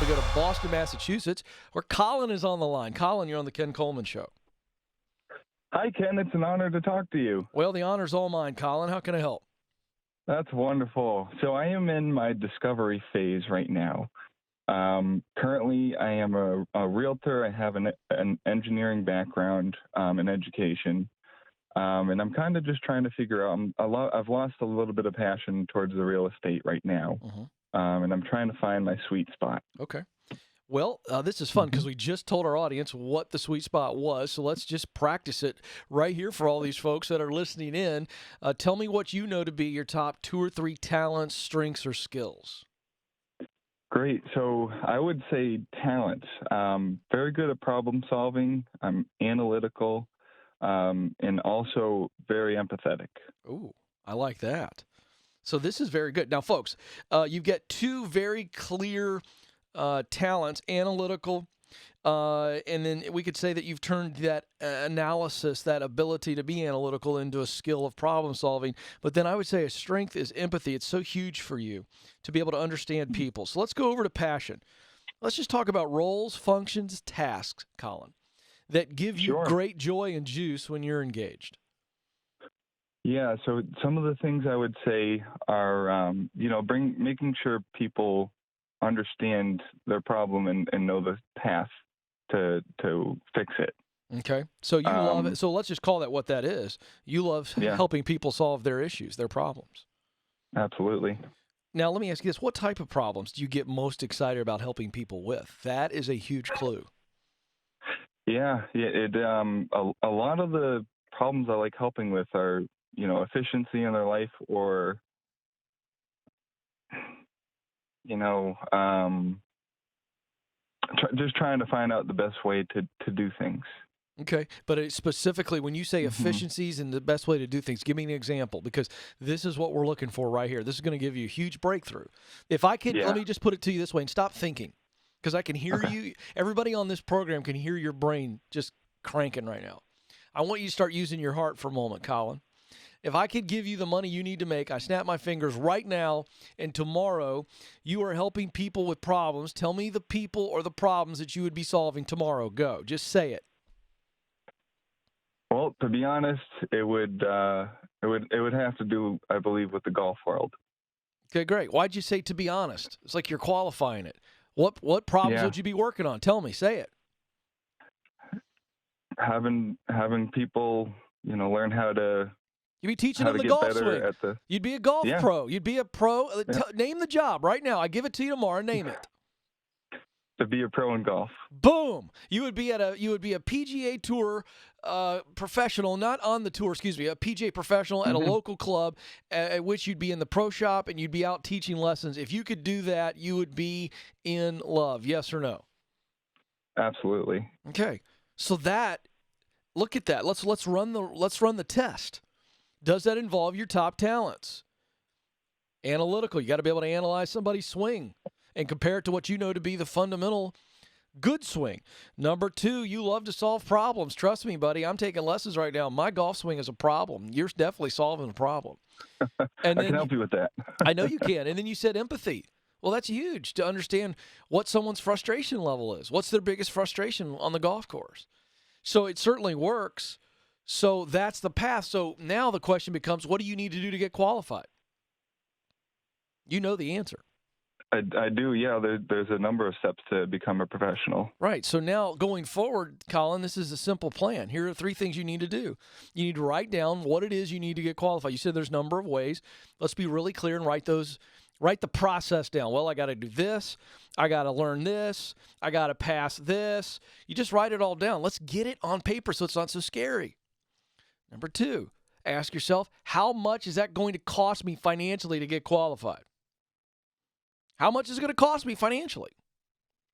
We go to Boston, Massachusetts, where Colin is on the line. Colin, you're on the Ken Coleman Show. Hi, Ken. It's an honor to talk to you. Well, the honor's all mine, Colin. How can I help? That's wonderful. So I am in my discovery phase right now. Currently, I am a realtor. I have an engineering background in education. And I'm kind of just trying to figure out, I've lost a little bit of passion towards the real estate right now. And I'm trying to find my sweet spot. Okay. Well, this is fun because we just told our audience what the sweet spot was. So let's just practice it right here for all these folks that are listening in. Tell me what you know to be your top 2 or 3 talents, strengths, or skills. Great. So I would say talent. Very good at problem solving. I'm analytical, and also very empathetic. Ooh, I like that. So this is very good. Now, folks, you've got 2 very clear talents, analytical, and then we could say that you've turned that analysis, that ability to be analytical, into a skill of problem solving. But then I would say a strength is empathy. It's so huge for you to be able to understand people. So let's go over to passion. Let's just talk about roles, functions, tasks, Colin, that give you great joy and juice when you're engaged. Yeah, so some of the things I would say are, making sure people understand their problem and know the path to fix it. Okay, so you love it. So let's just call that what that is. You love helping people solve their issues, their problems. Absolutely. Now, let me ask you this. What type of problems do you get most excited about helping people with? That is a huge clue. Yeah. A lot of the problems I like helping with are, efficiency in their life or, just trying to find out the best way to do things. Okay, but specifically when you say efficiencies and the best way to do things, give me an example, because this is what we're looking for right here. This is going to give you a huge breakthrough. If I could, let me just put it to you this way and stop thinking, because I can hear you. Everybody on this program can hear your brain just cranking right now. I want you to start using your heart for a moment, Colin. If I could give you the money you need to make, I snap my fingers right now, and tomorrow you are helping people with problems. Tell me the people or the problems that you would be solving tomorrow. Go. Just say it. Well, to be honest, it would have to do, I believe, with the golf world. Okay, great. Why'd you say to be honest? It's like you're qualifying it. What problems would you be working on? Tell me. Say it. Having people, learn how to. You'd be teaching them the golf swing. You'd be a golf pro. You'd be a pro. Name the job right now. I give it to you tomorrow. Name it. To be a pro in golf. Boom. You would be a PGA Tour professional, not on the tour, a PGA professional at a local club at which you'd be in the pro shop and you'd be out teaching lessons. If you could do that, you would be in love. Yes or no? Absolutely. Okay. So look at that. Let's run the test. Does that involve your top talents? Analytical. You got to be able to analyze somebody's swing and compare it to what you know to be the fundamental good swing. Number 2, you love to solve problems. Trust me, buddy. I'm taking lessons right now. My golf swing is a problem. You're definitely solving a problem. And I can help you with that. I know you can. And then you said empathy. Well, that's huge to understand what someone's frustration level is. What's their biggest frustration on the golf course? So it certainly works. So that's the path. So now the question becomes, what do you need to do to get qualified? You know the answer. I do, yeah. There's a number of steps to become a professional. Right. So now going forward, Colin, this is a simple plan. Here are 3 things you need to do. You need to write down what it is you need to get qualified. You said there's a number of ways. Let's be really clear and write the process down. Well, I got to do this. I got to learn this. I got to pass this. You just write it all down. Let's get it on paper so it's not so scary. Number 2, ask yourself, how much is that going to cost me financially to get qualified? How much is it going to cost me financially?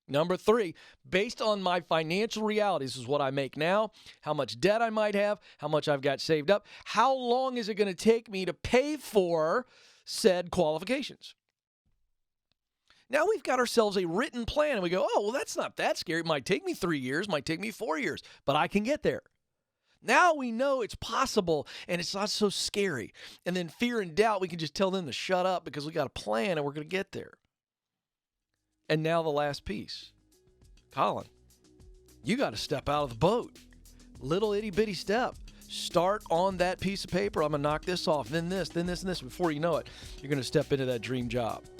Number 3, based on my financial realities, this is what I make now, how much debt I might have, how much I've got saved up, how long is it going to take me to pay for said qualifications? Now we've got ourselves a written plan, and we go, oh, well, that's not that scary. It might take me 3 years, might take me 4 years, but I can get there. Now we know it's possible, and it's not so scary. And then fear and doubt, we can just tell them to shut up because we got a plan, and we're going to get there. And now the last piece. Colin, you got to step out of the boat. Little itty bitty step. Start on that piece of paper. I'm going to knock this off, then this, then this, and this. Before you know it, you're going to step into that dream job.